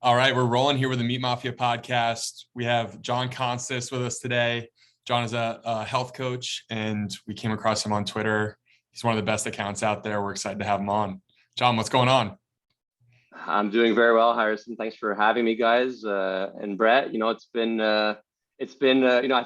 All right, we're rolling here with the Meat Mafia podcast. We have John Constas with us today. John is a health coach, and we came across him on Twitter. He's one of the best accounts out there. We're excited to have him on. John, what's going on? I'm doing very well, Harrison. Thanks for having me, guys. And Brett, I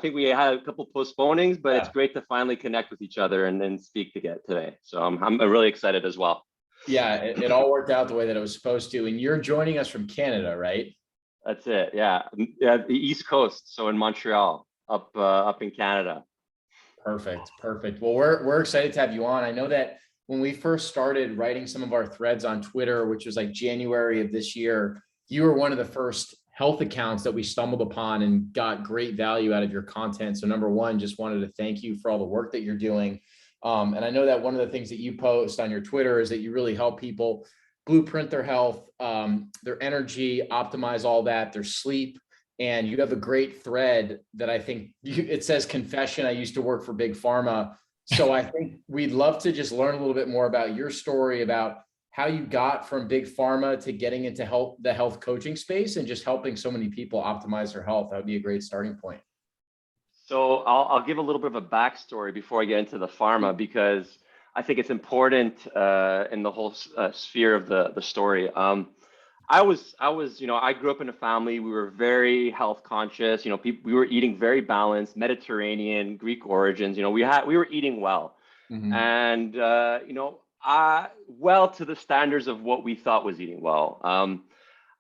think we had a couple postponings, but It's great to finally connect with each other and then speak today. So I'm really excited as well. Yeah, it all worked out the way that it was supposed to. And you're joining us from Canada, right? That's it. Yeah, the East Coast. So in Montreal, up in Canada. Perfect. Well, we're excited to have you on. I know that when we first started writing some of our threads on Twitter, which was like January of this year, you were one of the first health accounts that we stumbled upon and got great value out of your content. So number one, just wanted to thank you for all the work that you're doing. And I know that one of the things that you post on your Twitter is that you really help people blueprint their health, their energy, optimize all that, their sleep. And you have a great thread that I think it says confession. I used to work for Big Pharma. So I think we'd love to just learn a little bit more about your story, about how you got from Big Pharma to getting into the health coaching space and just helping so many people optimize their health. That would be a great starting point. So I'll give a little bit of a backstory before I get into the pharma, because I think it's important in the whole sphere of the story. I grew up in a family. We were very health conscious. We were eating very balanced, Mediterranean, Greek origins. We were eating well, and well to the standards of what we thought was eating well.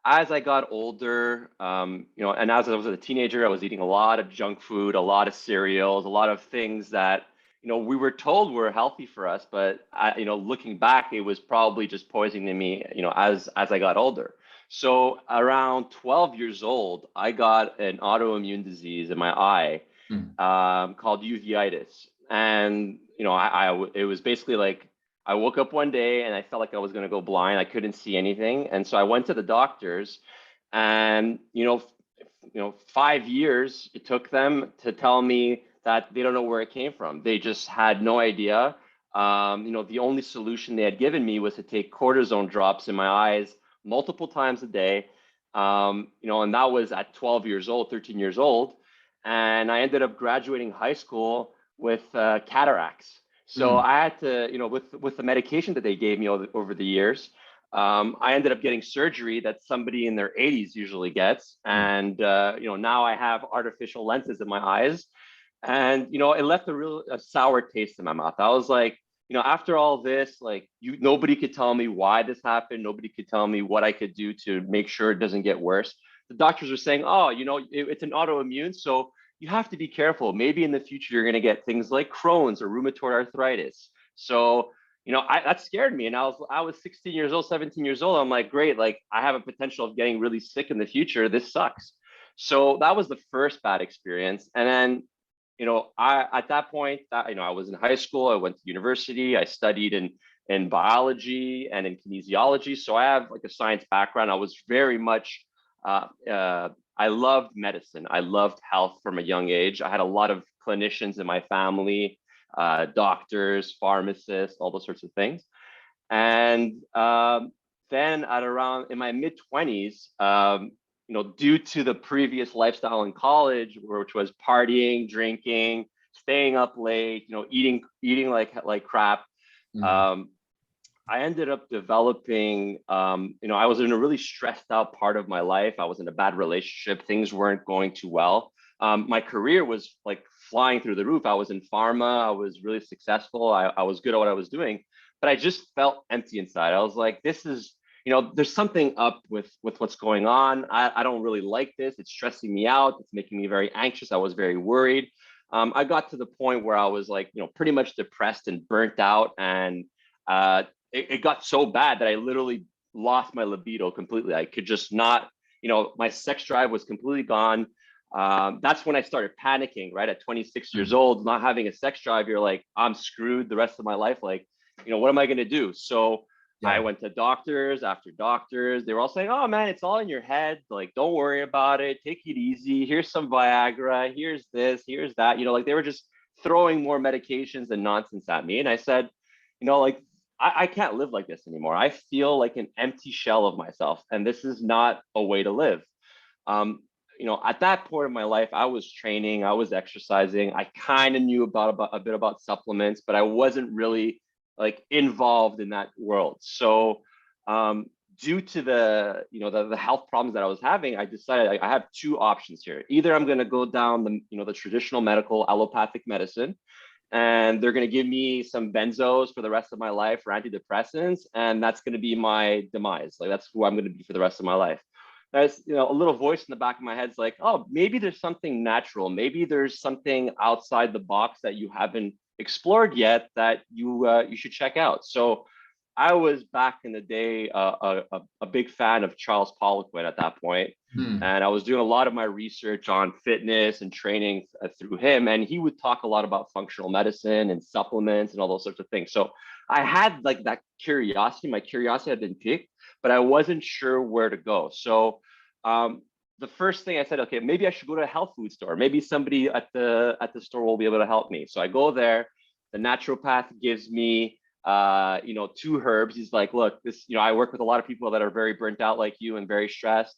As I got older, and as I was a teenager, I was eating a lot of junk food, a lot of cereals, a lot of things that, we were told were healthy for us. But looking back, it was probably just poisoning me, as I got older. So around 12 years old, I got an autoimmune disease in my eye called uveitis. And, it was basically like, I woke up one day and I felt like I was going to go blind. I couldn't see anything. And so I went to the doctors, and, 5 years it took them to tell me that they don't know where it came from. They just had no idea. The only solution they had given me was to take cortisone drops in my eyes multiple times a day. And that was at 12 years old, 13 years old. And I ended up graduating high school with cataracts. So I had to, with the medication that they gave me over the years, I ended up getting surgery that somebody in their 80s usually gets. And, now I have artificial lenses in my eyes. And, it left a sour taste in my mouth. I was like, after all this, nobody could tell me why this happened. Nobody could tell me what I could do to make sure it doesn't get worse. The doctors were saying, oh, it's an autoimmune. So you have to be careful. Maybe in the future, you're going to get things like Crohn's or rheumatoid arthritis. So, that scared me. And I was 16 years old, 17 years old. I'm like, great. I have a potential of getting really sick in the future. This sucks. So that was the first bad experience. And then, at that point, I was in high school. I went to university. I studied in biology and in kinesiology. So I have a science background. I was very much I loved medicine. I loved health from a young age. I had a lot of clinicians in my family, doctors, pharmacists, all those sorts of things. And then in my mid 20s, due to the previous lifestyle in college, which was partying, drinking, staying up late, eating like crap. I ended up developing, I was in a really stressed out part of my life. I was in a bad relationship. Things weren't going too well. My career was flying through the roof. I was in pharma. I was really successful. I was good at what I was doing, but I just felt empty inside. I was like, this is, there's something up with what's going on. I don't really like this. It's stressing me out. It's making me very anxious. I was very worried. I got to the point where I was pretty much depressed and burnt out. And it got so bad that I literally lost my libido completely. I could just not, my sex drive was completely gone. That's when I started panicking, right? At 26 years old, not having a sex drive, you're like, I'm screwed the rest of my life. What am I going to do? So I went to doctors after doctors. They were all saying, oh man, it's all in your head. Don't worry about it. Take it easy. Here's some Viagra. Here's this, here's that. They were just throwing more medications and nonsense at me. And I said, I can't live like this anymore. I feel like an empty shell of myself, and this is not a way to live. Um, at that point in my life, I was training, I was exercising. I kind of knew about a bit about supplements, but I wasn't really like involved in that world. So, due to the health problems that I was having, I decided I have two options here. Either I'm going to go down the traditional medical allopathic medicine, and they're going to give me some benzos for the rest of my life or antidepressants, and that's going to be my demise. Like that's who I'm going to be for the rest of my life. There's a little voice in the back of my head's like, oh, maybe there's something natural, maybe there's something outside the box that you haven't explored yet that you should check out. So I was back in the day a big fan of Charles Poliquin at that point. And I was doing a lot of my research on fitness and training through him. And he would talk a lot about functional medicine and supplements and all those sorts of things. So I had like that curiosity. My curiosity had been piqued, but I wasn't sure where to go. So the first thing I said, okay, maybe I should go to a health food store. Maybe somebody at the store will be able to help me. So I go there. The naturopath gives me two herbs. He's like, look, this, I work with a lot of people that are very burnt out like you and very stressed.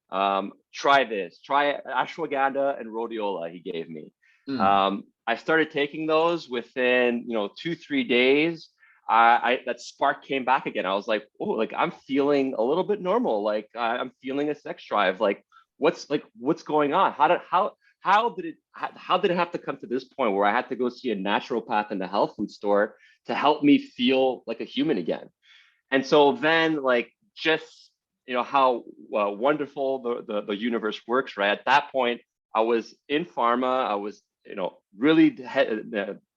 Try this, try ashwagandha and rhodiola, he gave me. I started taking those within, 2-3 days. That spark came back again. I was like, oh, like I'm feeling a little bit normal. Like I'm feeling a sex drive. Like what's going on? How did it have to come to this point where I had to go see a naturopath in the health food store to help me feel like a human again? And so then like just how wonderful the universe works, right? At that point, I was in pharma. I was really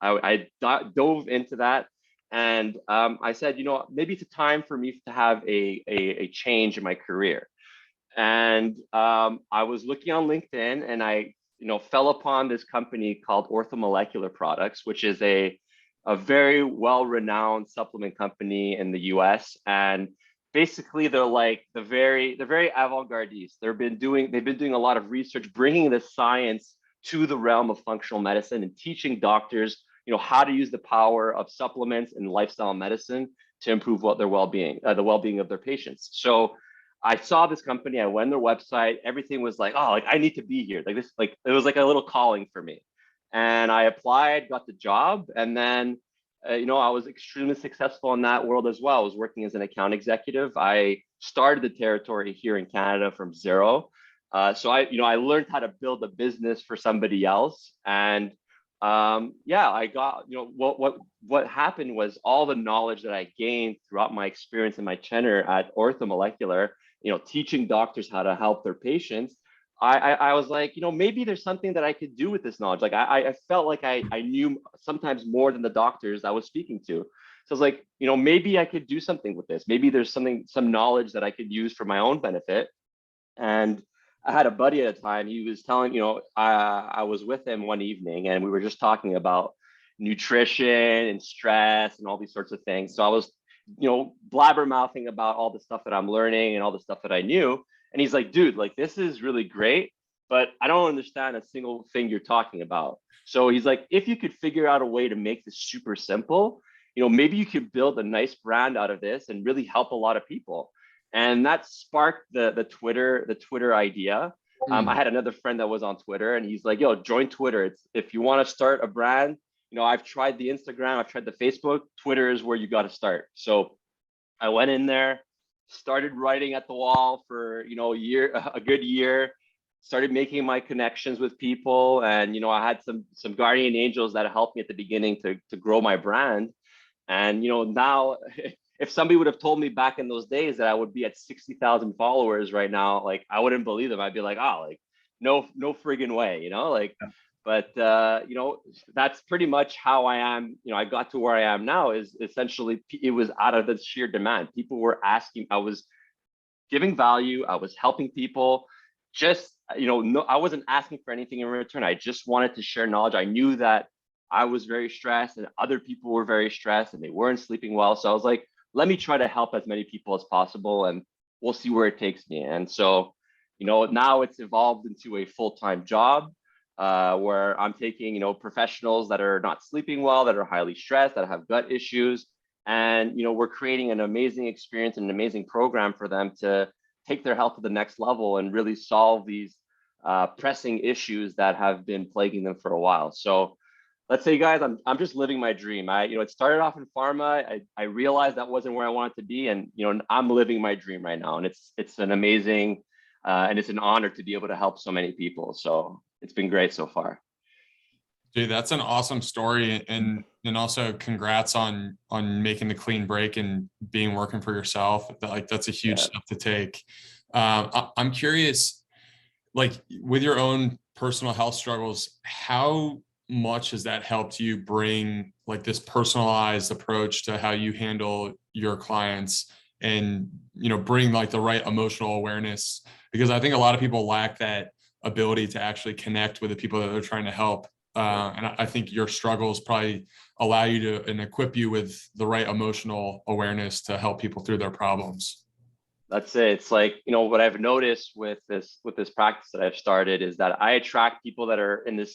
I dove into that, and I said, maybe it's a time for me to have a change in my career. And I was looking on LinkedIn, and I fell upon this company called Orthomolecular Products, which is a very well-renowned supplement company in the US. And basically they're like they're very avant-gardiste. They've been doing a lot of research, bringing the science to the realm of functional medicine and teaching doctors, how to use the power of supplements and lifestyle medicine to improve the well-being of their patients. So I saw this company, I went on their website, everything was like, oh, like I need to be here. Like this, like it was like a little calling for me. And I applied, got the job, and then I was extremely successful in that world as well. I was working as an account executive. I started the territory here in Canada from zero. So I learned how to build a business for somebody else. And I got, what happened was all the knowledge that I gained throughout my experience in my tenure at Orthomolecular, teaching doctors how to help their patients. I was like, maybe there's something that I could do with this knowledge. Like I felt like I knew sometimes more than the doctors I was speaking to. So I was like, maybe I could do something with this. Maybe there's some knowledge that I could use for my own benefit. And I had a buddy at a time, he was telling, I was with him one evening and we were just talking about nutrition and stress and all these sorts of things. So I was, blabbermouthing about all the stuff that I'm learning and all the stuff that I knew. And he's like, dude, like, this is really great, but I don't understand a single thing you're talking about. So he's like, if you could figure out a way to make this super simple, maybe you could build a nice brand out of this and really help a lot of people. And that sparked the Twitter idea. I had another friend that was on Twitter and he's like, yo, join Twitter. If you want to start a brand, I've tried the Instagram, I've tried the Facebook, Twitter is where you got to start. So I went in there, started writing at the wall for a good year, started making my connections with people, and I had some guardian angels that helped me at the beginning to grow my brand. And now if somebody would have told me back in those days that I would be at 60,000 followers right now, like I wouldn't believe them. I'd be like, oh, like no friggin' way, But that's pretty much how I am. I got to where I am now is essentially it was out of the sheer demand. People were asking, I was giving value, I was helping people. Just, no, I wasn't asking for anything in return. I just wanted to share knowledge. I knew that I was very stressed and other people were very stressed and they weren't sleeping well. So I was like, let me try to help as many people as possible and we'll see where it takes me. And so, now it's evolved into a full-time job. Where I'm taking, professionals that are not sleeping well, that are highly stressed, that have gut issues, And, we're creating an amazing experience and an amazing program for them to take their health to the next level and really solve these pressing issues that have been plaguing them for a while. So let's say, guys, I'm just living my dream. It started off in pharma. I realized that wasn't where I wanted to be, and I'm living my dream right now, and it's an amazing and it's an honor to be able to help so many people. So it's been great so far. Dude, that's an awesome story, and also congrats on making the clean break and working for yourself. Like, that's a huge step to take. I'm curious, like, with your own personal health struggles, how much has that helped you bring like this personalized approach to how you handle your clients, and bring like the right emotional awareness? Because I think a lot of people lack that ability to actually connect with the people that they're trying to help. And I think your struggles probably allow you to and equip you with the right emotional awareness to help people through their problems. That's it. It's like, what I've noticed with this practice that I've started is that I attract people that were in the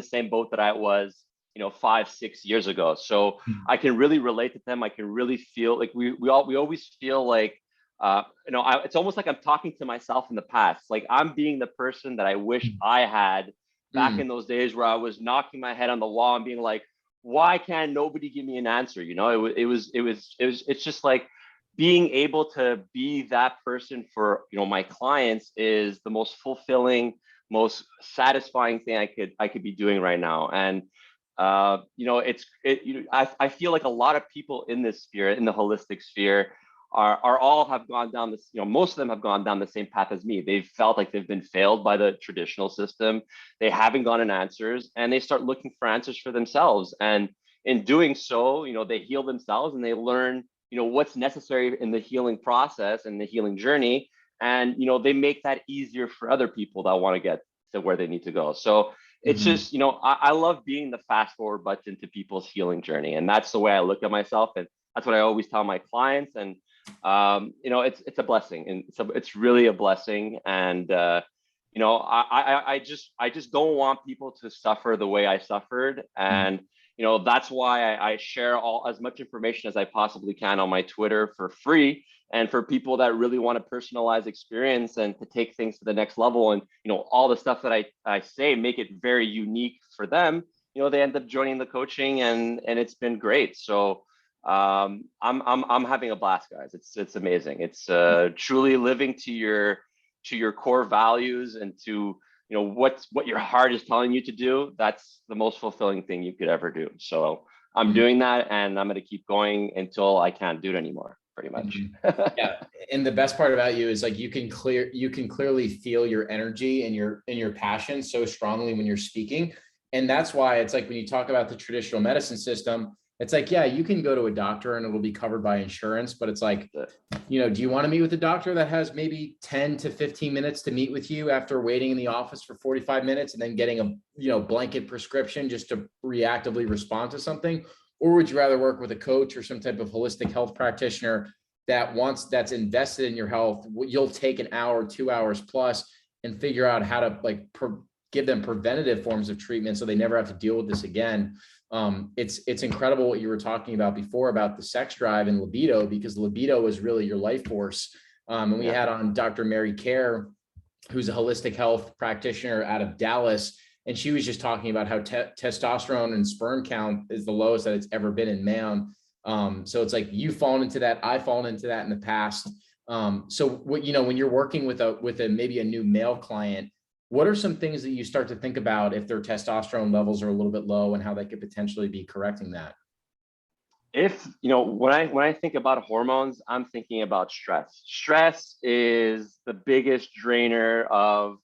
same boat that I was, 5-6 years ago. So I can really relate to them. I can really feel like we always feel like, it's almost like I'm talking to myself in the past. Like, I'm being the person that I wish I had back in those days where I was knocking my head on the wall and being like, why can't nobody give me an answer? It's just like, being able to be that person for my clients is the most fulfilling, most satisfying thing I could be doing right now. And I feel like a lot of people in this sphere, in the holistic sphere, have gone down this, most of them have gone down the same path as me. They've felt like they've been failed by the traditional system. They haven't gotten answers, and they start looking for answers for themselves. And in doing so, they heal themselves and they learn what's necessary in the healing process and the healing journey. And, they make that easier for other people that want to get to where they need to go. So it's just, I love being the fast forward button to people's healing journey. And that's the way I look at myself. And that's what I always tell my clients. And, it's a blessing, and it's really a blessing. And, I just don't want people to suffer the way I suffered. And, that's why I share as much information as I possibly can on my Twitter for free, and for people that really want a personalized experience and to take things to the next level. And, all the stuff that I say, make it very unique for them. They end up joining the coaching, and it's been great. So I'm having a blast, guys. It's amazing. It's truly living to your core values and to what your heart is telling you to do. That's the most fulfilling thing you could ever do. So I'm doing that, and I'm going to keep going until I can't do it anymore, pretty much. Yeah. And the best part about you is like, you can clearly feel your energy and your passion so strongly when you're speaking. And that's why it's like, when you talk about the traditional medicine system, it's like, yeah, you can go to a doctor and it will be covered by insurance, but it's like, do you want to meet with a doctor that has maybe 10 to 15 minutes to meet with you after waiting in the office for 45 minutes and then getting a, blanket prescription just to reactively respond to something? Or would you rather work with a coach or some type of holistic health practitioner that's invested in your health? You'll take an hour, 2 hours plus, and figure out how to give them preventative forms of treatment so they never have to deal with this again. It's incredible what you were talking about before about the sex drive and libido, because libido is really your life force. And we had on Dr. Mary Care, who's a holistic health practitioner out of Dallas. And she was just talking about how testosterone and sperm count is the lowest that it's ever been in man. So it's like, you've fallen into that. I've fallen into that in the past. So what, when you're working with maybe a new male client, what are some things that you start to think about if their testosterone levels are a little bit low, and how they could potentially be correcting that? When I think about hormones, I'm thinking about stress. Stress is the biggest drainer of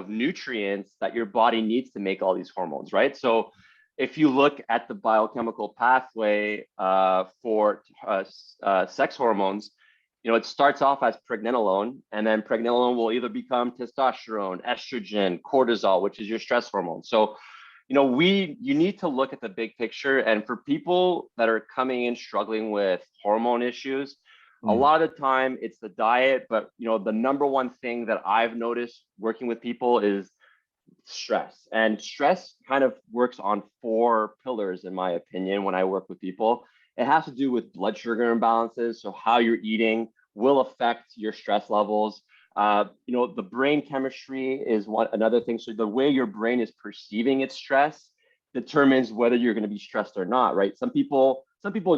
nutrients that your body needs to make all these hormones, right? So if you look at the biochemical pathway for sex hormones, it starts off as pregnenolone, and then pregnenolone will either become testosterone, estrogen, cortisol, which is your stress hormone. So, you need to look at the big picture. And for people that are coming in struggling with hormone issues, a lot of the time it's the diet, but the number one thing that I've noticed working with people is stress. And stress kind of works on 4 pillars, in my opinion, when I work with people. It has to do with blood sugar imbalances. So how you're eating will affect your stress levels. The brain chemistry is another thing. So the way your brain is perceiving its stress determines whether you're going to be stressed or not, right? Some people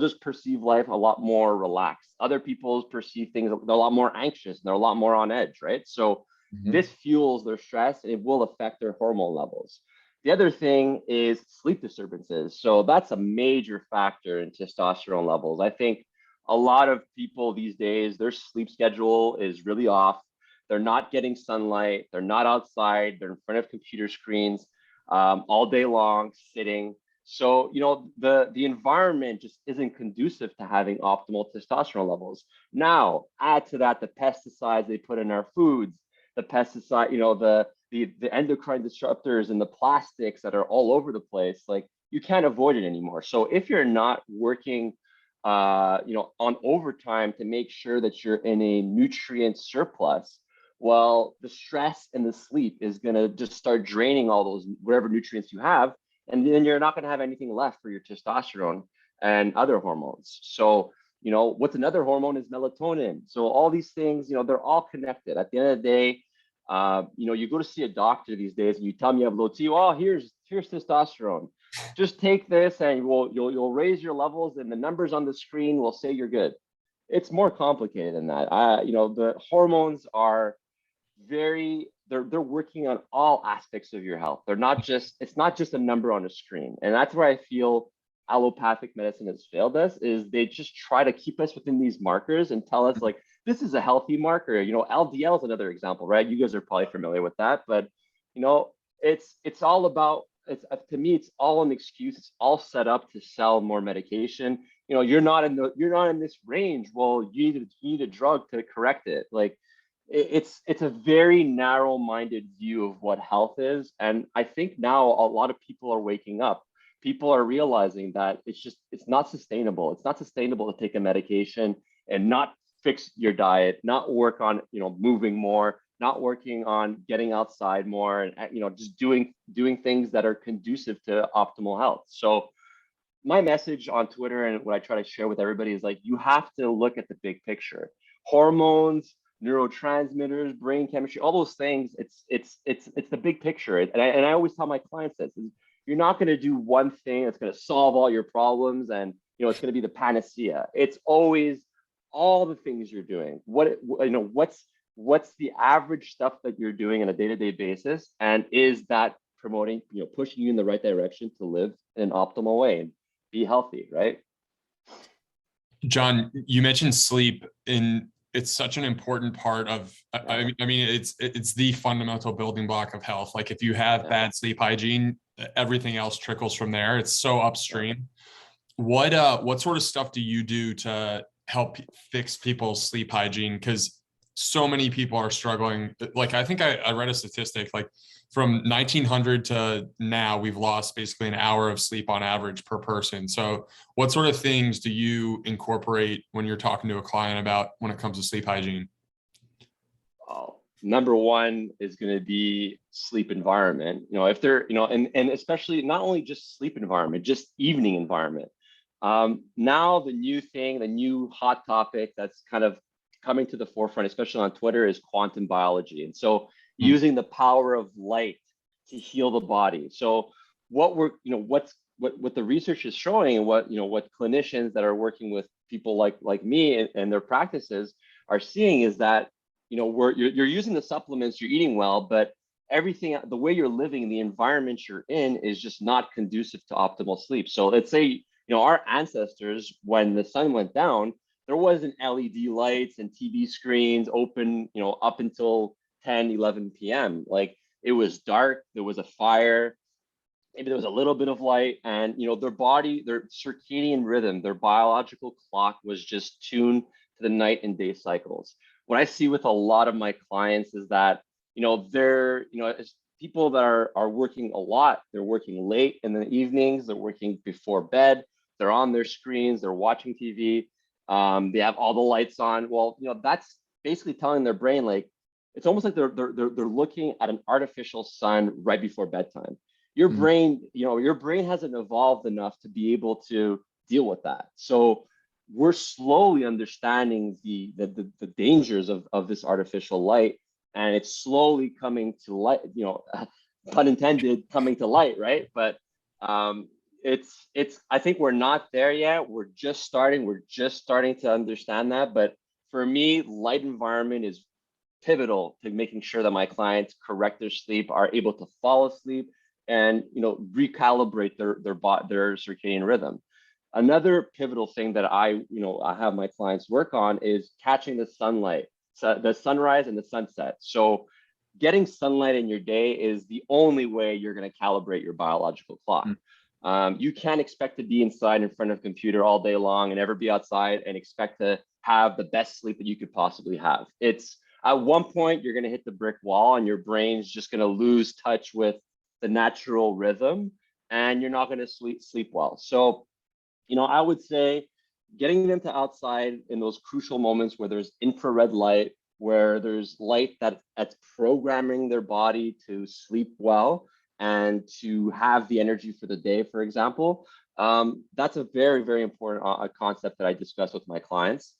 just perceive life a lot more relaxed. Other people perceive things, they're a lot more anxious and they're a lot more on edge, right? So this fuels their stress and it will affect their hormone levels. The other thing is sleep disturbances. So that's a major factor in testosterone levels. I think a lot of people these days, their sleep schedule is really off. They're not getting sunlight. They're not outside. They're in front of computer screens all day long, sitting. So, the environment just isn't conducive to having optimal testosterone levels. Now, add to that the pesticides they put in our foods, the pesticide, the endocrine disruptors and the plastics that are all over the place. Like, you can't avoid it anymore. So if you're not working on overtime to make sure that you're in a nutrient surplus, well, the stress and the sleep is going to just start draining all those, whatever nutrients you have. And then you're not going to have anything left for your testosterone and other hormones. So, what's another hormone is melatonin. So all these things, they're all connected. At the end of the day, you go to see a doctor these days and you tell me you have low T. Oh, here's testosterone. Just take this and you'll raise your levels and the numbers on the screen will say you're good. It's more complicated than that. The hormones are they're working on all aspects of your health. It's not just a number on a screen. And that's where I feel allopathic medicine has failed us, is they just try to keep us within these markers and tell us like, this is a healthy marker. LDL is another example, right? You guys are probably familiar with that, but it's all about, to me, it's all an excuse. It's all set up to sell more medication. You're not in this range. Well, you need a drug to correct it. Like, it's a very narrow-minded view of what health is. And I think now a lot of people are waking up. People are realizing that it's not sustainable. It's not sustainable to take a medication and not fix your diet, not work on, moving more, not working on getting outside more, and, just doing things that are conducive to optimal health. So my message on Twitter and what I try to share with everybody is like, you have to look at the big picture. Hormones, neurotransmitters, brain chemistry, all those things, it's the big picture. And I always tell my clients this, is you're not going to do one thing that's going to solve all your problems and it's going to be the panacea. It's always all the things you're doing. What's the average stuff that you're doing on a day-to-day basis, and is that promoting, pushing you in the right direction to live in an optimal way and be healthy, right? John, you mentioned sleep, and it's such an important part of, I mean, it's the fundamental building block of health. Like, if you have bad sleep hygiene, everything else trickles from there. It's so upstream. What sort of stuff do you do to help fix people's sleep hygiene? Because so many people are struggling. Like, I think I read a statistic, like from 1900 to now, we've lost basically an hour of sleep on average per person. So what sort of things do you incorporate when you're talking to a client about when it comes to sleep hygiene? Number one is going to be sleep environment. If they're, and especially not only just sleep environment, just evening environment. Now the new hot topic that's kind of coming to the forefront, especially on Twitter, is quantum biology. And so using the power of light to heal the body. So what the research is showing, and what clinicians that are working with people like me and their practices are seeing, is that you're using the supplements, you're eating well, but everything, the way you're living, the environment you're in, is just not conducive to optimal sleep. So let's say our ancestors, when the sun went down, there wasn't LED lights and TV screens open, up until 10, 11 p.m. Like, it was dark, there was a fire, maybe there was a little bit of light, and their body, their circadian rhythm, their biological clock was just tuned to the night and day cycles. What I see with a lot of my clients is that, they're, as people that are working a lot, they're working late in the evenings, they're working before bed, they're on their screens, they're watching TV, they have all the lights on. Well, that's basically telling their brain, like, it's almost like they're looking at an artificial sun right before bedtime. Your brain, your brain hasn't evolved enough to be able to deal with that. So we're slowly understanding the dangers of this artificial light, and it's slowly coming to light, pun intended, coming to light, right? But I think we're not there yet. We're just starting to understand that. But for me, light environment is pivotal to making sure that my clients correct their sleep, are able to fall asleep, and recalibrate their circadian rhythm. Another pivotal thing that I have my clients work on is catching the sunlight, so the sunrise and the sunset. So getting sunlight in your day is the only way you're going to calibrate your biological clock. You can't expect to be inside in front of a computer all day long and never be outside and expect to have the best sleep that you could possibly have. It's at one point you're going to hit the brick wall and your brain's just going to lose touch with the natural rhythm, and you're not going to sleep well. So, I would say getting them to outside in those crucial moments where there's infrared light, where there's light that's programming their body to sleep well and to have the energy for the day, for example. That's a very, very important concept that I discuss with my clients.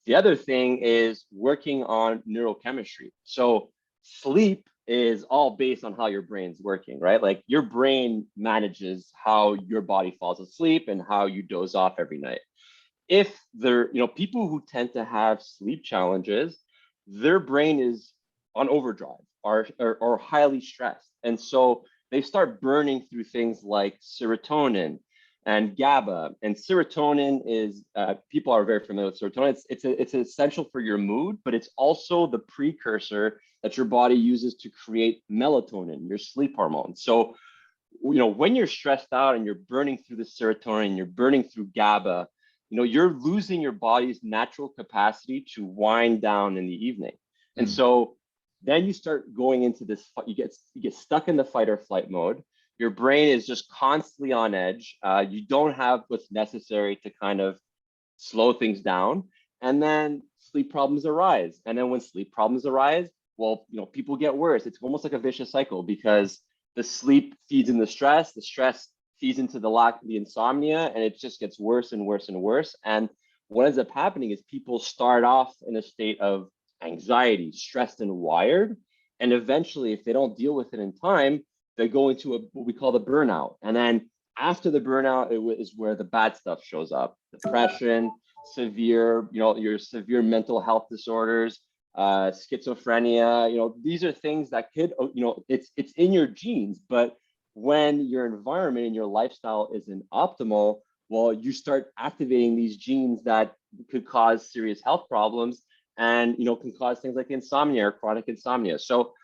The other thing is working on neurochemistry. So sleep is all based on how your brain's working, right? Like your brain manages how your body falls asleep and how you doze off every night. If people who tend to have sleep challenges, their brain is on overdrive or highly stressed. And so they start burning through things like serotonin and GABA. And serotonin is, people are very familiar with serotonin. It's essential for your mood, but it's also the precursor that your body uses to create melatonin, your sleep hormone. So, when you're stressed out and you're burning through the serotonin, you're burning through GABA, you're losing your body's natural capacity to wind down in the evening. And so then you start going into this, you get stuck in the fight or flight mode. Your brain is just constantly on edge. You don't have what's necessary to kind of slow things down. And then sleep problems arise. And then when sleep problems arise, well, people get worse. It's almost like a vicious cycle because the sleep feeds in the stress feeds into the insomnia, and it just gets worse and worse and worse. And what ends up happening is people start off in a state of anxiety, stressed and wired. And eventually, if they don't deal with it in time, they go into what we call the burnout. And then after the burnout, is where the bad stuff shows up: depression, severe mental health disorders, schizophrenia. These are things that could, it's in your genes, but when your environment and your lifestyle isn't optimal, well, you start activating these genes that could cause serious health problems and, can cause things like insomnia or chronic insomnia. So,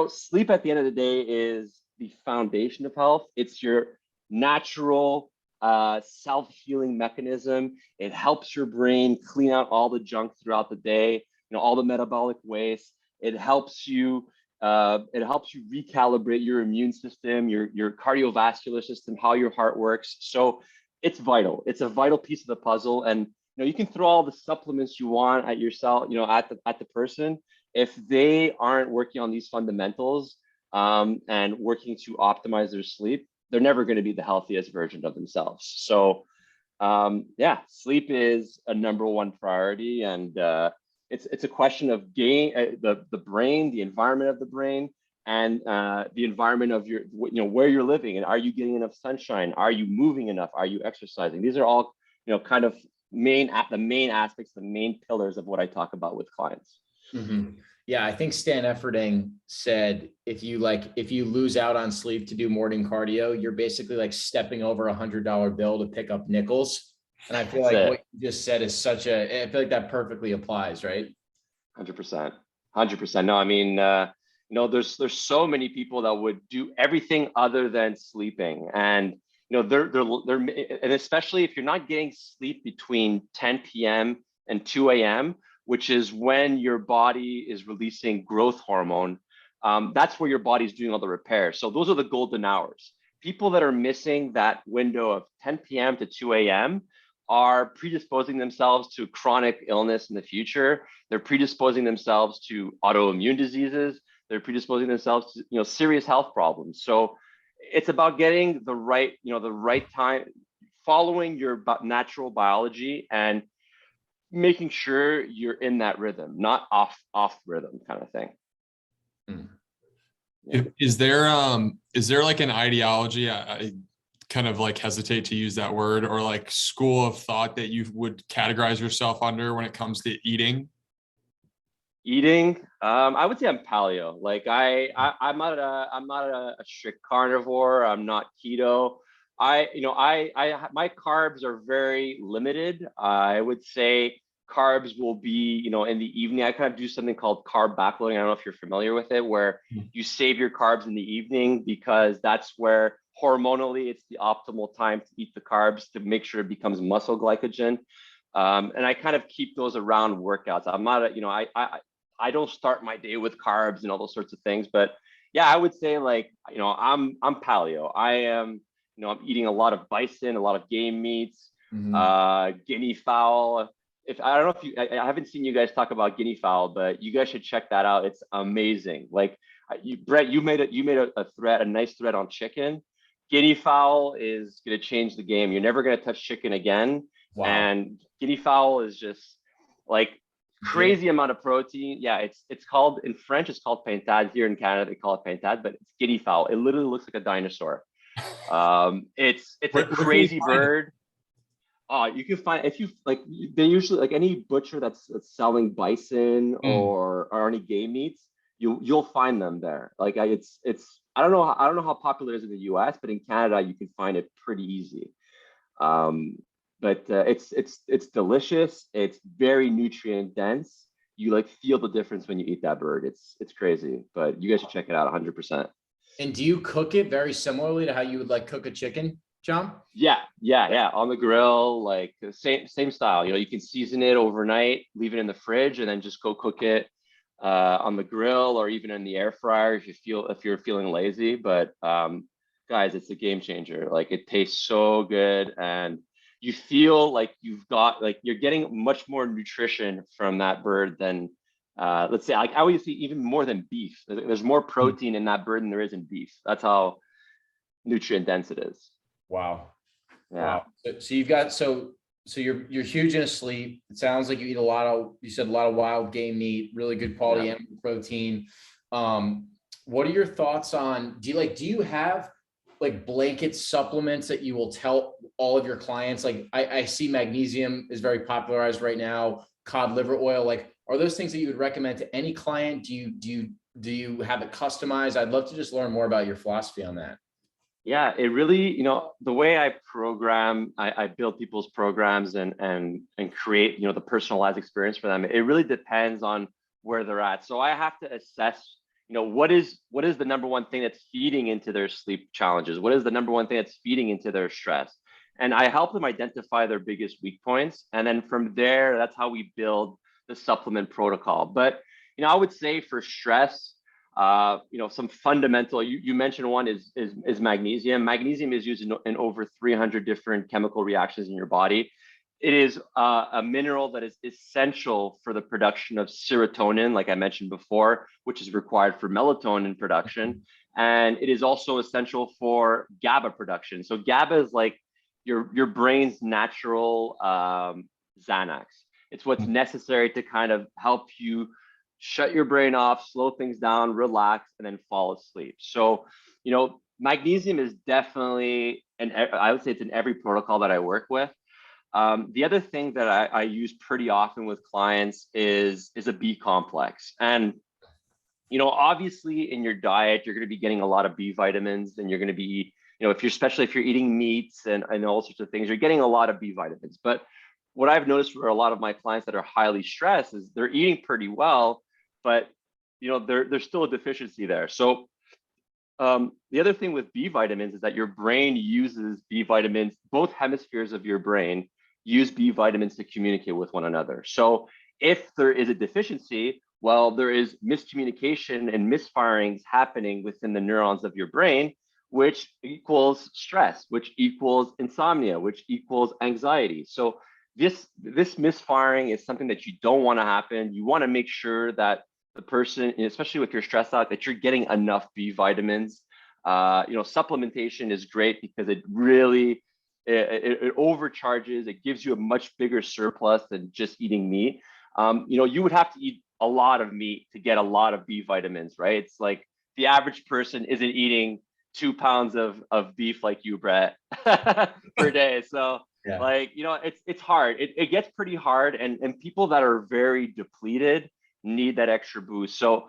sleep at the end of the day is the foundation of health. It's your natural self-healing mechanism. It helps your brain clean out all the junk throughout the day, all the metabolic waste. It helps you recalibrate your immune system, your cardiovascular system, how your heart works. So it's vital. It's a vital piece of the puzzle. And you can throw all the supplements you want at yourself, at the person. If they aren't working on these fundamentals and working to optimize their sleep, they're never going to be the healthiest version of themselves. So sleep is a number one priority, and it's a question of the brain, the environment of the brain, and the environment of where you're living, and are you getting enough sunshine? Are you moving enough? Are you exercising? These are all kind of the main aspects, the main pillars of what I talk about with clients. Mm-hmm. Yeah, I think Stan Efferding said if you lose out on sleep to do morning cardio, you're basically like stepping over $100 bill to pick up nickels. And I feel like what you just said is I feel like that perfectly applies, right? 100%. No, I mean, there's so many people that would do everything other than sleeping, and they're and especially if you're not getting sleep between 10 p.m. and 2 a.m., which is when your body is releasing growth hormone. That's where your body's doing all the repair. So those are the golden hours. People that are missing that window of 10 p.m. to 2 a.m. are predisposing themselves to chronic illness in the future. They're predisposing themselves to autoimmune diseases. They're predisposing themselves to serious health problems. So it's about getting the right time following your natural biology and making sure you're in that rhythm, not off rhythm kind of thing. Yeah. Is there like an ideology? I kind of like hesitate to use that word, or like school of thought that you would categorize yourself under when it comes to eating? I would say I'm paleo. Like I'm not a strict carnivore. I'm not keto. My carbs are very limited. I would say carbs will be, in the evening. I kind of do something called carb backloading. I don't know if you're familiar with it, where you save your carbs in the evening, because that's where hormonally it's the optimal time to eat the carbs to make sure it becomes muscle glycogen. And I kind of keep those around workouts. I'm not I don't start my day with carbs and all those sorts of things, but yeah, I would say like, I'm paleo. I am, I'm eating a lot of bison, a lot of game meats, guinea fowl. I don't know if I haven't seen you guys talk about guinea fowl, but you guys should check that out. It's amazing. Like Brett, you made a nice thread on chicken. Guinea fowl is going to change the game. You're never going to touch chicken again. Wow. And guinea fowl is just like crazy amount of protein. Yeah, it's called, in French, it's called pintade. Here in Canada, they call it pintade, but it's guinea fowl. It literally looks like a dinosaur. It's a crazy bird. You can find, if you like, they usually, like any butcher that's selling bison or any game meats, you'll find them there. Like I don't know how popular it is in the US, but in Canada you can find it pretty easy. But it's delicious. It's very nutrient dense. You like feel the difference when you eat that bird. It's crazy, but you guys should check it out 100%. And do you cook it very similarly to how you would like cook a chicken, John? Yeah. On the grill, like same style. You can season it overnight, leave it in the fridge, and then just go cook it on the grill or even in the air fryer if you're feeling lazy. But guys, it's a game changer. Like it tastes so good, and you feel like you're getting much more nutrition from that bird than let's say, like I would say even more than beef. There's more protein in that bird than there is in beef. That's how nutrient dense it is. Wow. Yeah. Wow. So you've got, so you're huge into sleep. It sounds like you eat you said a lot of wild game meat, really good quality animal protein. What are your thoughts on, do you have like blanket supplements that you will tell all of your clients? Like I see magnesium is very popularized right now, cod liver oil. Like, are those things that you would recommend to any client? Do you have it customized? I'd love to just learn more about your philosophy on that. Yeah, it really, the way I program, I build people's programs and create, the personalized experience for them. It really depends on where they're at. So I have to assess, what is the number one thing that's feeding into their sleep challenges? What is the number one thing that's feeding into their stress? And I help them identify their biggest weak points. And then from there, that's how we build the supplement protocol. But, I would say for stress, some fundamental, you mentioned one is magnesium. Magnesium is used in over 300 different chemical reactions in your body. It is a mineral that is essential for the production of serotonin, like I mentioned before, which is required for melatonin production. And it is also essential for GABA production. So GABA is like your brain's natural Xanax. It's what's necessary to kind of help you shut your brain off, slow things down, relax, and then fall asleep. So, magnesium is definitely, and I would say it's in every protocol that I work with. The other thing that I use pretty often with clients is a B complex. And, obviously in your diet, you're going to be getting a lot of B vitamins, and you're going to be, especially if you're eating meats and all sorts of things, you're getting a lot of B vitamins. But what I've noticed for a lot of my clients that are highly stressed is they're eating pretty well, but there's still a deficiency there. So the other thing with B vitamins is that your brain uses B vitamins, both hemispheres of your brain use B vitamins to communicate with one another. So if there is a deficiency, well, there is miscommunication and misfirings happening within the neurons of your brain, which equals stress, which equals insomnia, which equals anxiety. So this misfiring is something that you don't want to happen. You want to make sure that the person, especially with your stress out, that you're getting enough B vitamins. Supplementation is great because it really it overcharges. It gives you a much bigger surplus than just eating meat. You would have to eat a lot of meat to get a lot of B vitamins, right? It's like the average person isn't eating 2 pounds of beef like you, Brett, per day. So Yeah. it's hard. It gets pretty hard, and people that are very depleted need that extra boost. So,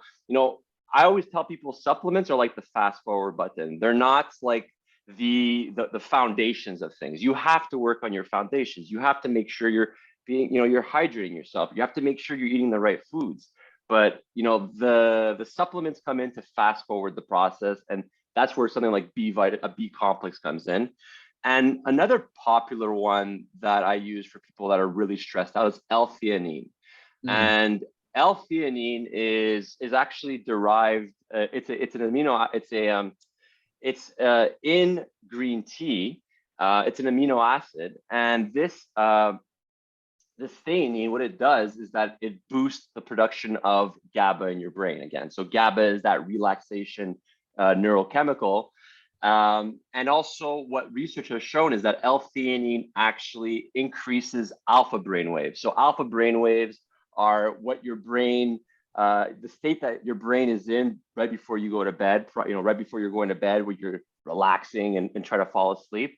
I always tell people supplements are like the fast forward button. They're not like the foundations of things. You have to work on your foundations. You have to make sure you're you're hydrating yourself. You have to make sure you're eating the right foods. But the supplements come in to fast forward the process, and that's where something like a B complex comes in. And another popular one that I use for people that are really stressed out is L-theanine. And L-theanine is actually derived. It's an amino. It's in green tea. It's an amino acid, and this theanine, what it does is that it boosts the production of GABA in your brain again. So GABA is that relaxation neurochemical. And also what research has shown is that L-theanine actually increases alpha brainwaves. So alpha brainwaves are what your brain, the state that your brain is in right before you go to bed, right before you're going to bed, where you're relaxing and try to fall asleep.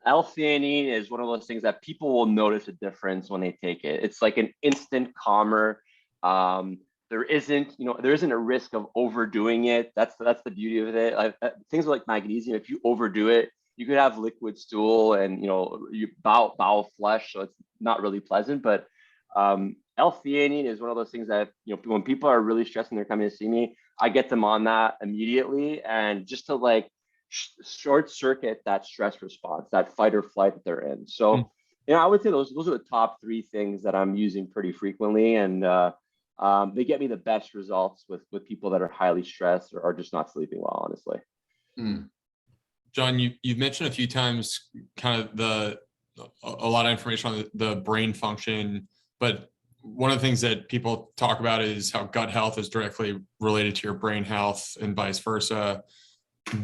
L-theanine is one of those things that people will notice a difference when they take it. It's like an instant calmer. There isn't a risk of overdoing it. That's the beauty of it. Things like magnesium, if you overdo it, you could have liquid stool and you bowel flush, so it's not really pleasant. But L-theanine is one of those things that when people are really stressed and they're coming to see me, I get them on that immediately, and just to like short circuit that stress response, that fight or flight that they're in. So I would say those are the top 3 things that I'm using pretty frequently, and they get me the best results with people that are highly stressed or are just not sleeping well, honestly. John, you've mentioned a few times kind of a lot of information on the brain function, but one of the things that people talk about is how gut health is directly related to your brain health and vice versa.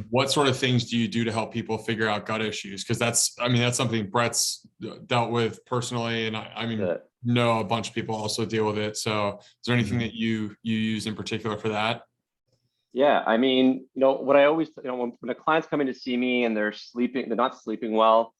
What sort of things do you do to help people figure out gut issues? Because that's something Brett's dealt with personally, and I know a bunch of people also deal with it. So is there anything that you use in particular for that? Yeah, what I always, when a client's coming to see me and they're not sleeping well,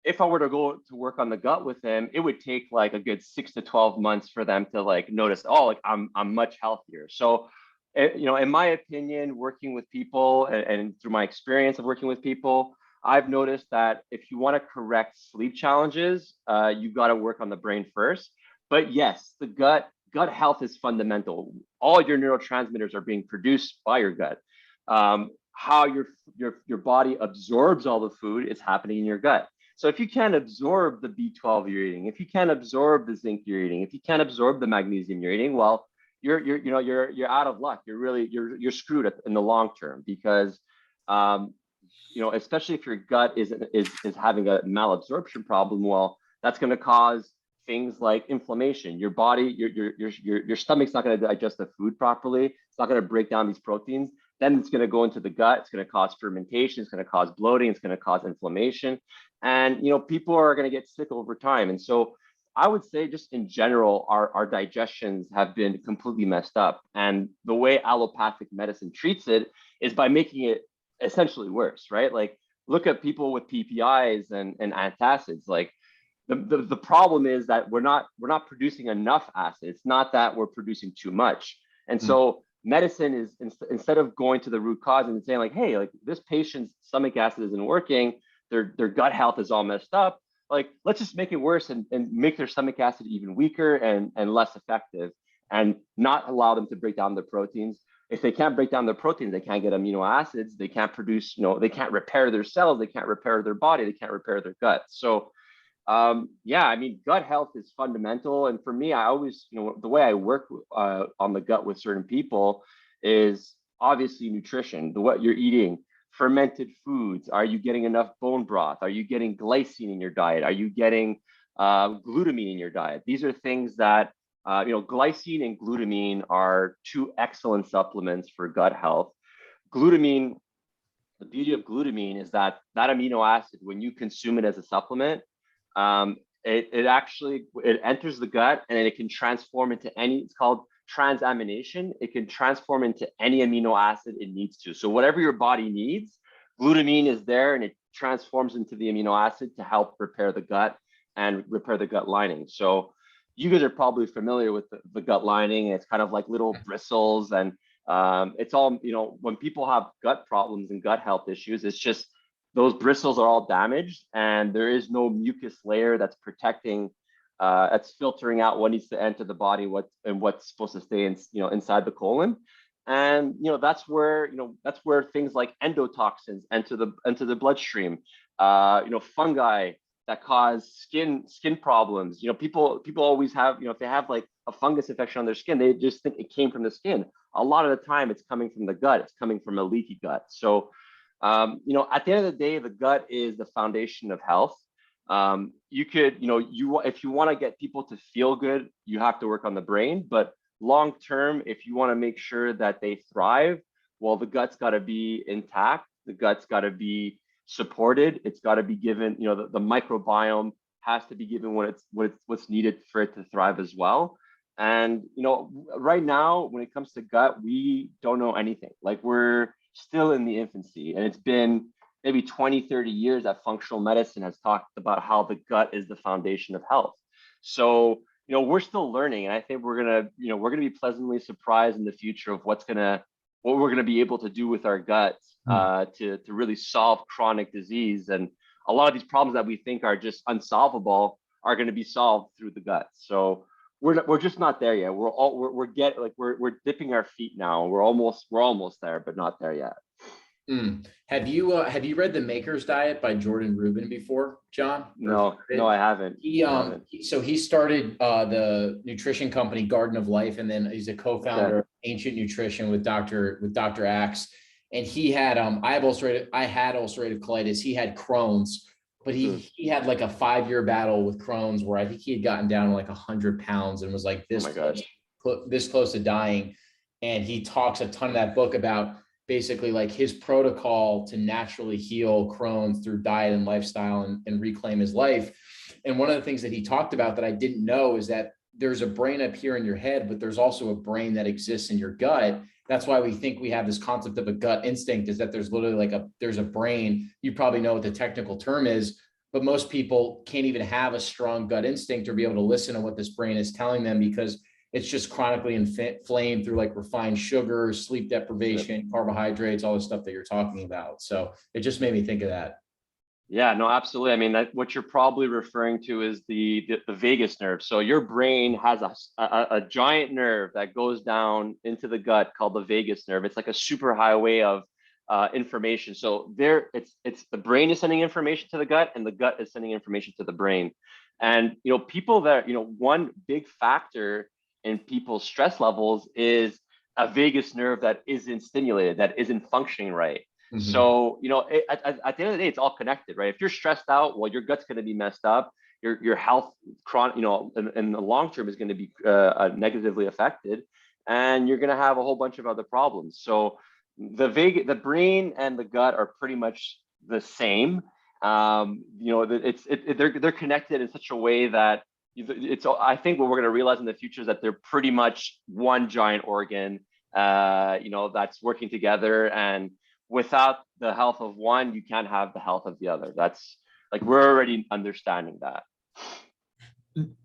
if I were to go to work on the gut with them, it would take like a good 6 to 12 months for them to like notice, I'm much healthier. So, in my opinion, working with people and through my experience of working with people, I've noticed that if you want to correct sleep challenges, you've got to work on the brain first. But yes, the gut health is fundamental. All your neurotransmitters are being produced by your gut. How your body absorbs all the food is happening in your gut. So if you can't absorb the B12 you're eating, if you can't absorb the zinc you're eating, if you can't absorb the magnesium you're eating, well, you're out of luck. You're screwed in the long term, because especially if your gut is having a malabsorption problem, well, that's going to cause things like inflammation. Your body, your stomach's not going to digest the food properly. It's not going to break down these proteins. Then it's going to go into the gut. It's going to cause fermentation. It's going to cause bloating. It's going to cause inflammation. And people are going to get sick over time. And so I would say, just in general, our digestions have been completely messed up. And the way allopathic medicine treats it is by making it essentially worse, right? Like, look at people with PPIs and antacids. Like, the problem is that we're not producing enough acid. It's not that we're producing too much. And so medicine is, instead of going to the root cause and saying like, hey, like this patient's stomach acid isn't working, their gut health is all messed up, like, let's just make it worse and make their stomach acid even weaker and less effective, and not allow them to break down their proteins. If they can't break down their proteins, they can't get amino acids, they can't produce, they can't repair their cells, they can't repair their body, they can't repair their gut. So gut health is fundamental. And for me, I always, the way I work on the gut with certain people is obviously nutrition, what you're eating, fermented foods. Are you getting enough bone broth? Are you getting glycine in your diet? Are you getting glutamine in your diet? These are things that, glycine and glutamine are 2 excellent supplements for gut health. Glutamine the beauty of glutamine is that amino acid, when you consume it as a supplement, it enters the gut and it can transform into it's called transamination. It can transform into any amino acid it needs to. So whatever your body needs, glutamine is there and it transforms into the amino acid to help repair the gut and repair the gut lining. So you guys are probably familiar with the gut lining. It's kind of like little bristles, and it's all, when people have gut problems and gut health issues, it's just those bristles are all damaged and there is no mucus layer that's protecting, that's filtering out what needs to enter the body, what's supposed to stay in, inside the colon. And that's where things like endotoxins enter the bloodstream, fungi that cause skin problems. People always have, if they have like a fungus infection on their skin, they just think it came from the skin. A lot of the time it's coming from the gut. It's coming from a leaky gut. So at the end of the day, the gut is the foundation of health. You could, if you want to get people to feel good, you have to work on the brain. But long term, if you want to make sure that they thrive, well, the gut's got to be intact. The gut's got to be supported. It's got to be given, the microbiome has to be given what's needed for it to thrive as well. And right now, when it comes to gut, we don't know anything. Like, we're still in the infancy, and it's been maybe 20, 30 years that functional medicine has talked about how the gut is the foundation of health. So, we're still learning, and I think we're gonna be pleasantly surprised in the future of what we're gonna be able to do with our guts to really solve chronic disease. And a lot of these problems that we think are just unsolvable are going to be solved through the gut. So we're just not there yet. We're dipping our feet now. We're almost there, but not there yet. Have you read The Maker's Diet by Jordan Rubin before, John? No, I haven't. So he started the nutrition company Garden of Life, and then he's a co-founder of Ancient Nutrition with Dr. Axe. And he had I had ulcerative colitis. He had Crohn's, but he had like a 5-year battle with Crohn's where I think he had gotten down to like 100 pounds and was like this close to dying. And he talks a ton in that book about basically like his protocol to naturally heal Crohn's through diet and lifestyle and reclaim his life. And one of the things that he talked about that I didn't know is that there's a brain up here in your head, but there's also a brain that exists in your gut. That's why we think we have this concept of a gut instinct, is that there's literally there's a brain. You probably know what the technical term is, but most people can't even have a strong gut instinct or be able to listen to what this brain is telling them, because it's just chronically inflamed through like refined sugars, sleep deprivation, carbohydrates, all the stuff that you're talking about. So it just made me think of that. Yeah, no, absolutely. I mean, what you're probably referring to is the vagus nerve. So your brain has a giant nerve that goes down into the gut called the vagus nerve. It's like a super highway of information. So it's the brain is sending information to the gut, and the gut is sending information to the brain. And people that one big factor in people's stress levels is a vagus nerve that isn't stimulated, that isn't functioning right. Mm-hmm. So, at the end of the day, it's all connected, right? If you're stressed out, well, your gut's going to be messed up. Your health, in the long term is going to be negatively affected, and you're going to have a whole bunch of other problems. So the brain and the gut are pretty much the same. They're connected in such a way that I think what we're going to realize in the future is that they're pretty much one giant organ, that's working together. And without the health of one, you can't have the health of the other. That's like, we're already understanding that.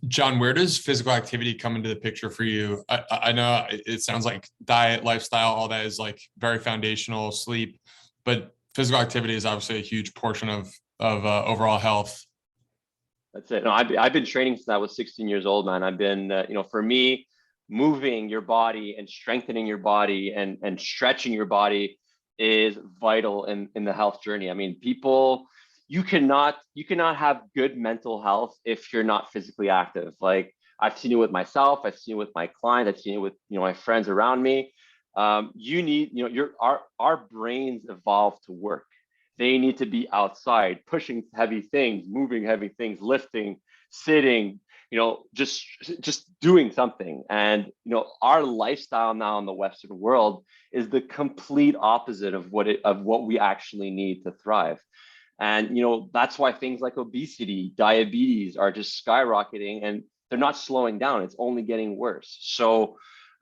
John, where does physical activity come into the picture for you? I know it sounds like diet, lifestyle, all that is like very foundational, sleep, but physical activity is obviously a huge portion of overall health. That's it. No, I've been training since I was 16 years old, man. I've been, for me, moving your body and strengthening your body and stretching your body is vital in the health journey. I mean, you cannot have good mental health if you're not physically active. Like, I've seen it with myself, I've seen it with my clients, I've seen it with my friends around me. You need, our brains evolved to work. They need to be outside, pushing heavy things, moving heavy things, lifting, sitting, just doing something. And our lifestyle now in the Western world is the complete opposite of what we actually need to thrive. And that's why things like obesity, diabetes are just skyrocketing, and they're not slowing down. It's only getting worse. So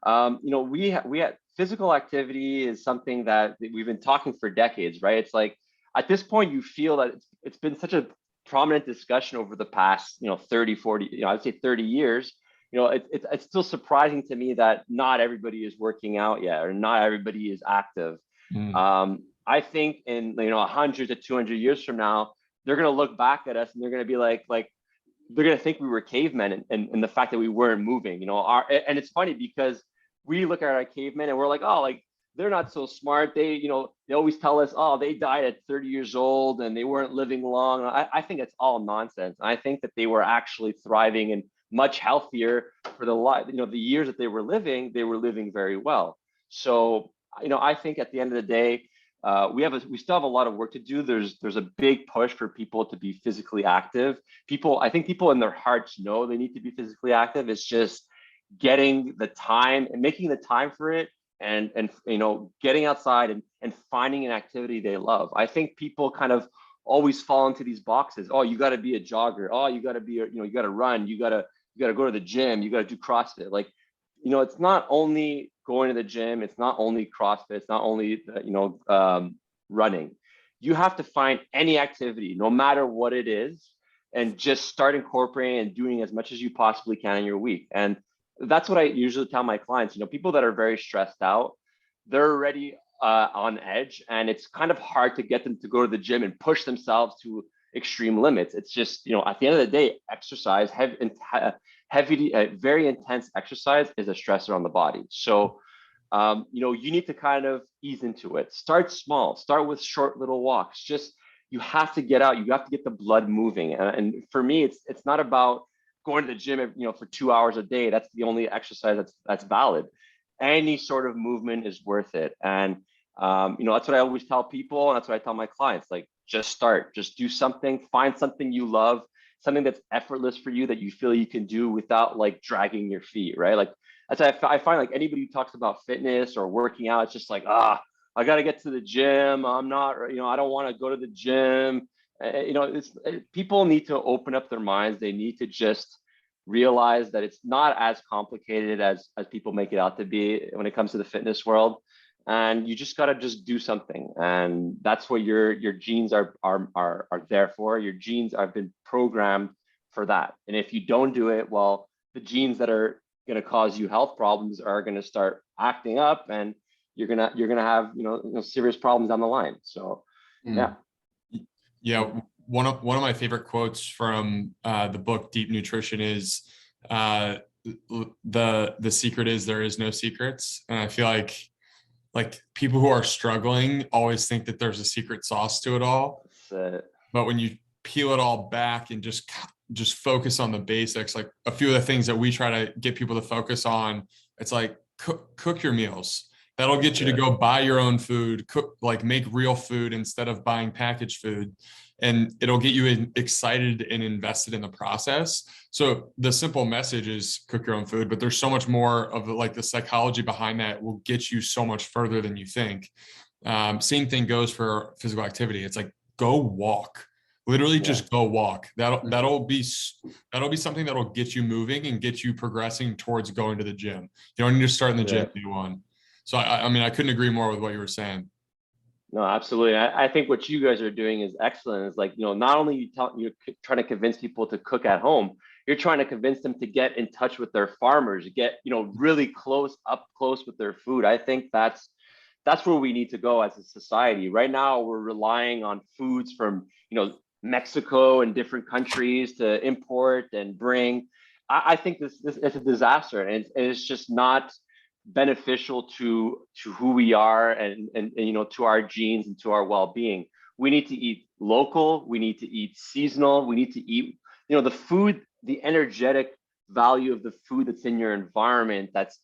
we had physical activity is something that we've been talking for decades, right? It's like at this point you feel that it's been such a prominent discussion over the past 30, 40, I'd say 30 years. It's still surprising to me that not everybody is working out yet, or not everybody is active. I think in 100 to 200 years from now, they're going to look back at us and they're going to be like they're going to think we were cavemen, and the fact that we weren't moving. And it's funny because we look at our cavemen and we're like, oh, like they're not so smart. They always tell us, oh, they died at 30 years old and they weren't living long. I think it's all nonsense. I think that they were actually thriving and much healthier for the years that they were living very well. So I think at the end of the day, we still have a lot of work to do. There's a big push for people to be physically active. I think people in their hearts know they need to be physically active. It's just getting the time and making the time for it, and getting outside and finding an activity they love. I think people kind of always fall into these boxes. Oh, you got to be a jogger. Oh, you got to be you got to run. You got to go to the gym. You got to do CrossFit. Like, it's not only going to the gym. It's not only CrossFit. It's not only running. You have to find any activity, no matter what it is, and just start incorporating and doing as much as you possibly can in your week. And that's what I usually tell my clients. People that are very stressed out, they're already on edge, and it's kind of hard to get them to go to the gym and push themselves to extreme limits. It's just, at the end of the day, exercise, very intense exercise is a stressor on the body. So, you need to kind of ease into it. Start small. Start with short little walks. Just, you have to get out. You have to get the blood moving. And for me, it's not about going to the gym, for 2 hours a day. That's the only exercise that's valid. Any sort of movement is worth it. And, that's what I always tell people. And that's what I tell my clients, like, just start, just do something, find something you love, something that's effortless for you that you feel you can do without like dragging your feet, right? Like I find like anybody who talks about fitness or working out, it's just like, I got to get to the gym. I'm not, I don't want to go to the gym. People need to open up their minds. They need to just realize that it's not as complicated as people make it out to be when it comes to the fitness world. And you just got to just do something. And that's what your genes are there for. Your genes have been programmed for that. And if you don't do it, well, the genes that are going to cause you health problems are going to start acting up, and you're going to have, serious problems down the line. So, yeah. Yeah. One of my favorite quotes from the book Deep Nutrition is the secret is there is no secrets. And I feel like people who are struggling always think that there's a secret sauce to it all. But when you peel it all back and just focus on the basics, like a few of the things that we try to get people to focus on, it's like cook your meals. That'll get you to go buy your own food, make real food instead of buying packaged food. And it'll get you excited and invested in the process. So the simple message is cook your own food, but there's so much more of the psychology behind that will get you so much further than you think. Same thing goes for physical activity. It's like, go walk, literally just go walk. That'll be something that'll get you moving and get you progressing towards going to the gym. You don't need to start in the gym day one. So I couldn't agree more with what you were saying. No, absolutely. I think what you guys are doing is excellent. It's like, not only you're trying to convince people to cook at home, you're trying to convince them to get in touch with their farmers, get, really up close with their food. I think that's where we need to go as a society. Right now, we're relying on foods from, Mexico and different countries to import and bring. I think this is a disaster, and it's just not beneficial to who we are and to our genes and to our well-being. We need to eat local, we need to eat seasonal, we need to eat the food, the energetic value of the food that's in your environment, that's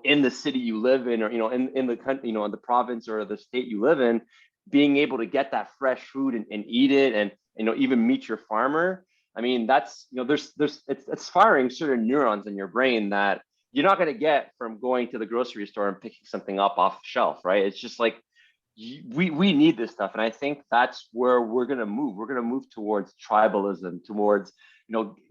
in the city you live in, or in the country, in the province or the state you live in, being able to get that fresh food and eat it, and even meet your farmer. I mean, that's, it's firing certain neurons in your brain that you're not going to get from going to the grocery store and picking something up off the shelf, right? It's just like, we need this stuff. And I think that's where we're going to move. We're going to move towards tribalism, towards,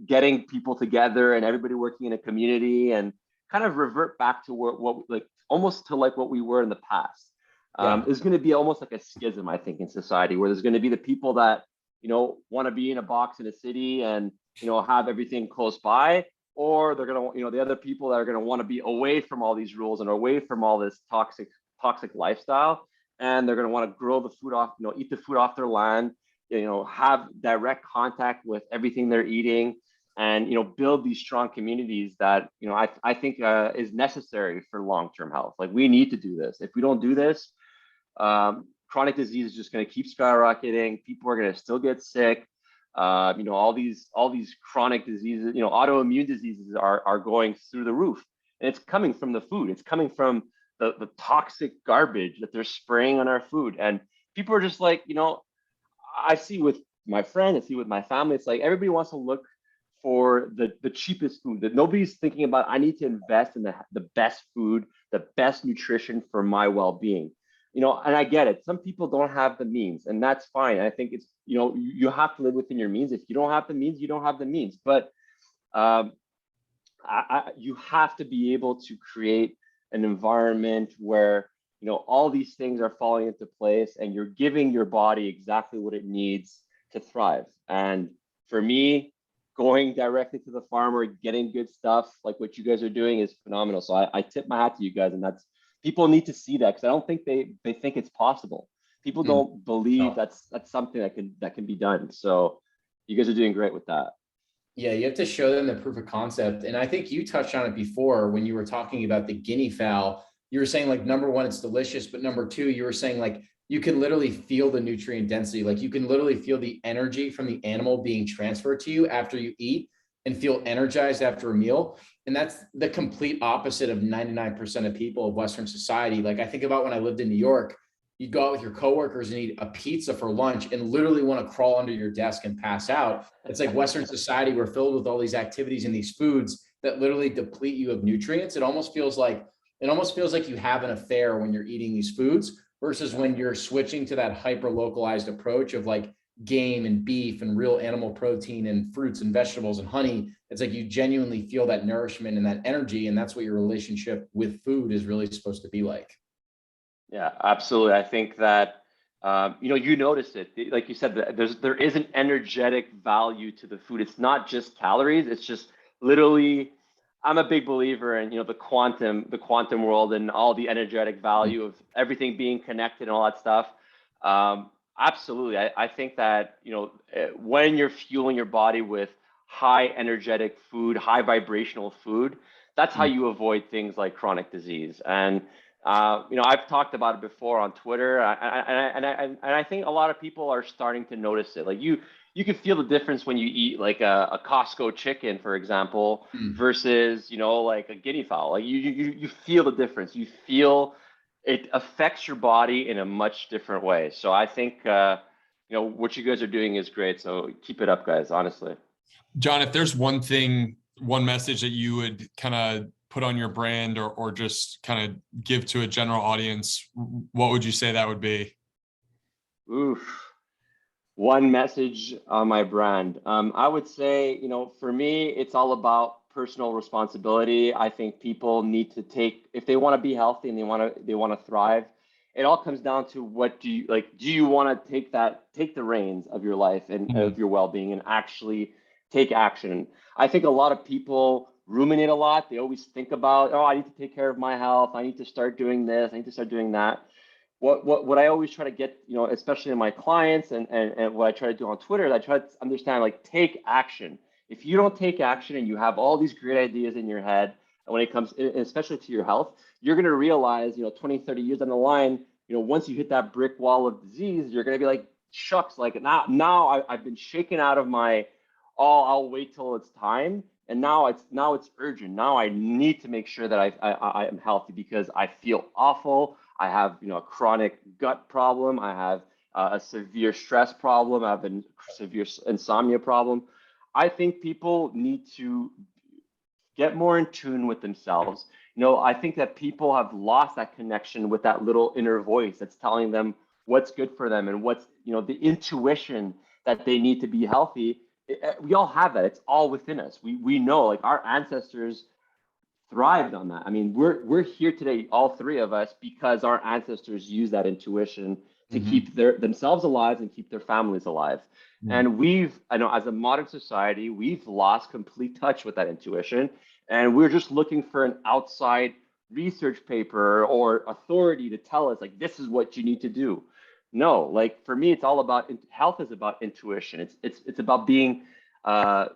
getting people together and everybody working in a community, and kind of revert back to what like almost to like what we were in the past. There's going to be almost like a schism, I think, in society, where there's going to be the people that, want to be in a box in a city and, have everything close by, or they're going to, the other people that are going to want to be away from all these rules and away from all this toxic lifestyle. And they're going to want to grow the food off, eat the food off their land, have direct contact with everything they're eating, and, build these strong communities that, I think is necessary for long-term health. Like, we need to do this. If we don't do this, chronic disease is just going to keep skyrocketing. People are going to still get sick. All these chronic diseases, autoimmune diseases are going through the roof, and it's coming from the food. It's coming from the toxic garbage that they're spraying on our food. And people are just like, I see with my friend, I see with my family, it's like everybody wants to look for the cheapest food, that nobody's thinking about, I need to invest in the best food, the best nutrition for my well-being. And I get it. Some people don't have the means, and that's fine. I think it's, you have to live within your means. If you don't have the means, you don't have the means. But you have to be able to create an environment where, all these things are falling into place, and you're giving your body exactly what it needs to thrive. And for me, going directly to the farmer, getting good stuff like what you guys are doing is phenomenal. So I tip my hat to you guys, and that's, people need to see that, because I don't think they think it's possible. People don't believe that's something that can be done. So you guys are doing great with that. Yeah, you have to show them the proof of concept. And I think you touched on it before when you were talking about the guinea fowl. You were saying, like, number one, it's delicious, but number two, you were saying, like, you can literally feel the nutrient density. Like, you can literally feel the energy from the animal being transferred to you after you eat, and feel energized after a meal. And that's the complete opposite of 99% of people of Western society. Like, I think about when I lived in New York, you'd go out with your coworkers and eat a pizza for lunch and literally want to crawl under your desk and pass out. It's like Western society, we're filled with all these activities and these foods that literally deplete you of nutrients. It almost feels like you have an affair when you're eating these foods, versus when you're switching to that hyper localized approach of like game and beef and real animal protein and fruits and vegetables and honey. It's like you genuinely feel that nourishment and that energy. And that's what your relationship with food is really supposed to be like. Yeah, absolutely. I think that, you notice it, like you said, there is an energetic value to the food. It's not just calories. It's just literally, I'm a big believer in, the quantum world and all the energetic value of everything being connected and all that stuff. Absolutely. I think that, when you're fueling your body with high energetic food, high vibrational food, that's how you avoid things like chronic disease. And, I've talked about it before on Twitter, and I think a lot of people are starting to notice it. Like, you can feel the difference when you eat like a Costco chicken, for example, versus, like a guinea fowl. Like, you feel the difference. You feel it affects your body in a much different way. So I think, what you guys are doing is great. So keep it up, guys, honestly. John, if there's one message that you would kind of put on your brand or just kind of give to a general audience, what would you say that would be? Oof. One message on my brand. I would say, for me, it's all about personal responsibility. I think people need to take, if they want to be healthy and they want to thrive, it all comes down to what do you like? Do you want to take the reins of your life and of your well-being and actually take action? I think a lot of people ruminate a lot. They always think about, I need to take care of my health. I need to start doing this. I need to start doing that. What I always try to get, especially in my clients and what I try to do on Twitter, I try to understand, like, take action. If you don't take action and you have all these great ideas in your head, and when it comes, especially to your health, you're going to realize, 20, 30 years down the line, once you hit that brick wall of disease, you're going to be like, shucks, like now I've been shaken out of my, I'll wait till it's time. And now it's urgent. Now I need to make sure that I am healthy, because I feel awful. I have, a chronic gut problem. I have a severe stress problem. I have a severe insomnia problem. I think people need to get more in tune with themselves. I think that people have lost that connection with that little inner voice that's telling them what's good for them and what's, the intuition that they need to be healthy. We all have that. It's all within us. We know, like, our ancestors thrived on that. I mean, we're here today, all three of us, because our ancestors used that intuition to keep themselves alive and keep their families alive. And I know, as a modern society, we've lost complete touch with that intuition, and we're just looking for an outside research paper or authority to tell us, like, this is what you need to do. No, like, for me, it's all about health. Is about intuition. It's about being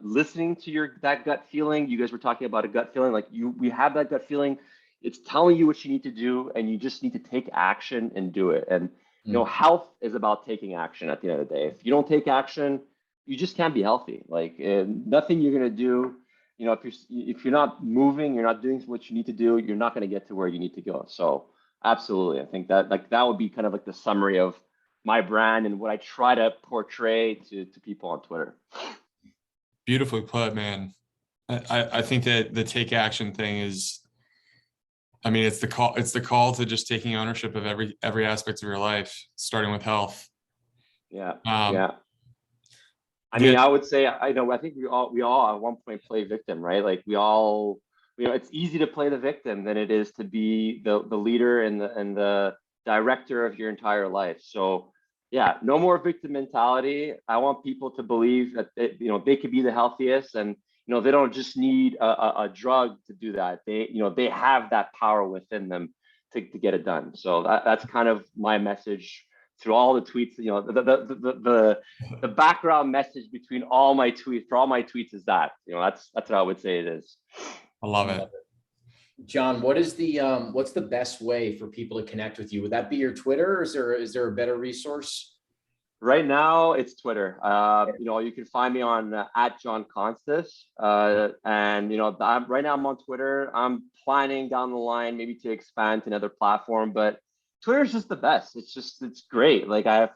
listening to that gut feeling. You guys were talking about a gut feeling. Like, we have that gut feeling. It's telling you what you need to do, and you just need to take action and do it. And health is about taking action at the end of the day. If you don't take action, you just can't be healthy. Like, nothing you're gonna do, if you're not moving, you're not doing what you need to do, you're not gonna get to where you need to go. So absolutely, I think that, like, that would be kind of like the summary of my brand and what I try to portray to people on Twitter. Beautifully put, man. I think that the take action thing is, I mean, it's the call to just taking ownership of every aspect of your life, starting with health. Yeah. Yeah. I mean, I would say, I think we all at one point play victim, right? Like, we all, it's easy to play the victim than it is to be the leader and the director of your entire life. So yeah, no more victim mentality. I want people to believe that they could be the healthiest, and they don't just need a drug to do that. They have that power within them to get it done. So that's kind of my message through all the tweets. The background message between all my tweets, for all my tweets, is that that's what I would say it is. I love it. John, what's the best way for people to connect with you? Would that be your Twitter, or is there a better resource? Right now, it's Twitter. You can find me on at John Constas. And right now I'm on Twitter. I'm planning down the line maybe to expand to another platform, but Twitter is just the best. It's great. Like, I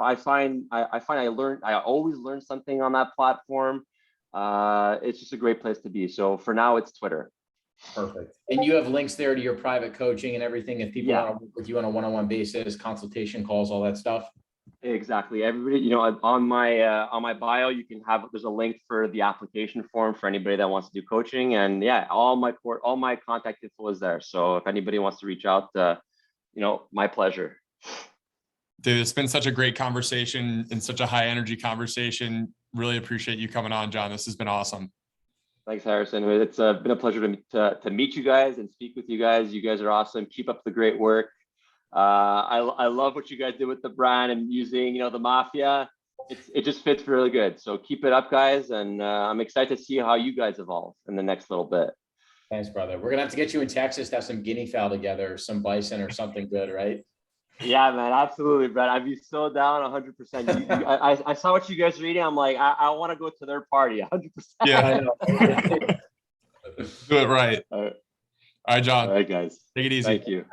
always learn something on that platform. It's just a great place to be. So for now, it's Twitter. Perfect. And you have links there to your private coaching and everything if people want to work with you on a one-on-one basis, consultation calls, all that stuff. Exactly. Everybody, on my bio, there's a link for the application form for anybody that wants to do coaching. And yeah, all my contact info is there. So if anybody wants to reach out, my pleasure. Dude, it's been such a great conversation and such a high energy conversation. Really appreciate you coming on, John. This has been awesome. Thanks, Harrison. It's been a pleasure to meet you guys and speak with you guys. You guys are awesome. Keep up the great work. I love what you guys did with the brand and using, the Mafia. It just fits really good. So keep it up, guys. And I'm excited to see how you guys evolve in the next little bit. Thanks, brother. We're going to have to get you in Texas to have some Guinea Fowl together, or some bison or something good, right? Yeah, man, absolutely, Brad. I'd be so down 100%. I saw what you guys are eating. I'm like, I want to go to their party 100%. Yeah, I know. Do it right. All right. All right, John. All right, guys. Take it easy. Thank you.